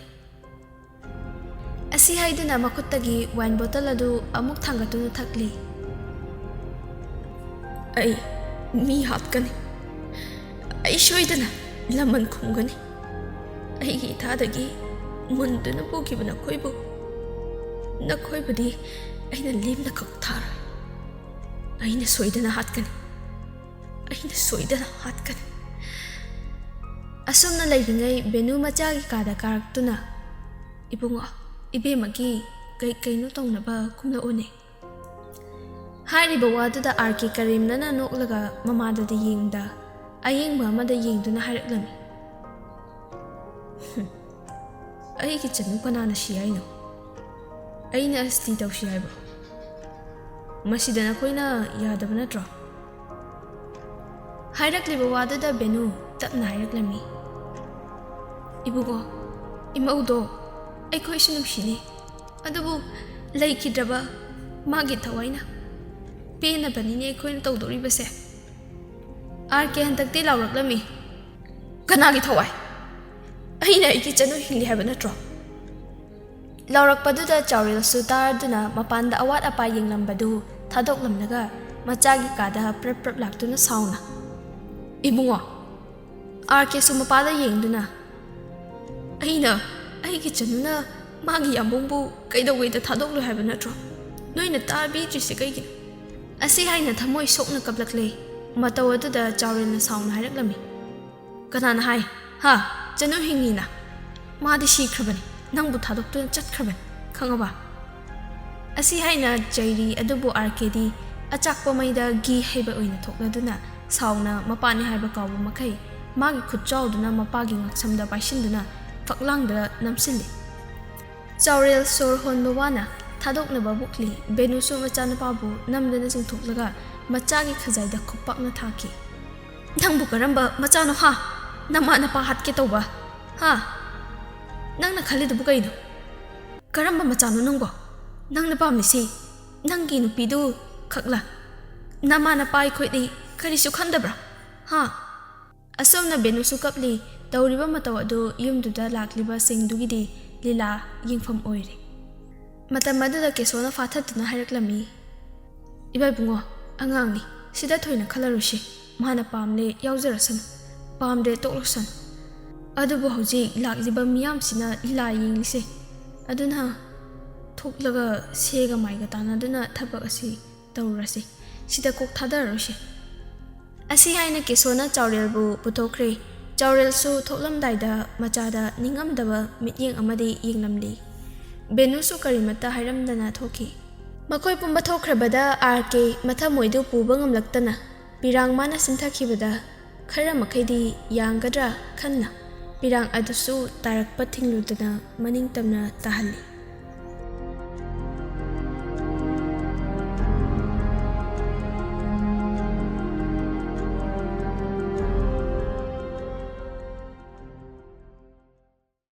asi haiduna makuttagi wine bottle adu amuk thangatuna thakli ai mi hapkani ai shoidana laman khungani ai gi thadagi munduna pokibana khoibu nakhoibadi aina limna kak thar aina soidana hatkani asumna lairingai benu machagi kada karaktuna ibunga ibemagi kaino tongnaba kumla one hairiba waduda RK Karimnana noklaga mamadada yengda ayengba amada yengduna hairaklammi aigi chanu kanana shiyaino aina asti tawshi haiba masidana koina yadaba natro hairakliba waduda benu tapna hairaklammi ibugo imaudo aikoi sunumshini adubu laikidraba magi thawaina pena banine aikoi tawdori base RK hantakti lawraklami kanagi thawai aina aigi chanu hingli haiba natro lawrakpaduda Chaurelsu taraduna mapanda awat apa yenglambadu thadoklamnaga machagi kada prap laktuna sauna ibungo RK su mapada yengduna aina aigi chanuna magi yambungbu kaidaweda thadoklu haiba natro noina tabi trisi kaigi asi haina thamoi sokna kablakle mataw aduda Chaurelna sauna hairaklammi kanana hai ha chanu hingina madi shikrabani nangbu thadoktu chatkrabani khangaba asi haina jairi adubu RKD achakpa maida gi haiba oina thokladuna sauna mapani haiba kawu makai magi khutchauduna mapagi ngaksamda paisinduna faklangda namsilli Chaurel sor honba wana thadoknaba bukli benusu machanapabu namdana jingthoklaga machagi khajaida khupakna thaki nangbu karamba machano ha nama napa hatke tawba ha nangna khalidubu kaino karamba machano nangbo nangna pamisi nangi nupidu khakla nama napa ikhoidi karisu khandabra ha asomna benusu kapli tawriba mataw adu yumduda lakliba singdugidi lila yingfam oire matamadada kesona fathatuna hairaklammi ibai bungo angangni sida thoina khalarushi mana pamle yaujarasan pamde toklosan adubu hoji lakliba miyam sina lila yinglise aduna thoklaga sega maiga tanaduna thabak asi tawrasi sida kok thadarushi asi haina kesona Chaurelbu puthokre Chaurelsu thoklamdaida machada ningamdaba mityeng amadi yenglamli benusu karimata hairamdana thoki makoi pumba thokrabada RK matha moidu puba ngamlaktana pirang mana sinthakibada khara makhaidi yangadra khanna pirang adusu tarakpa thingludana maning tamna tahalli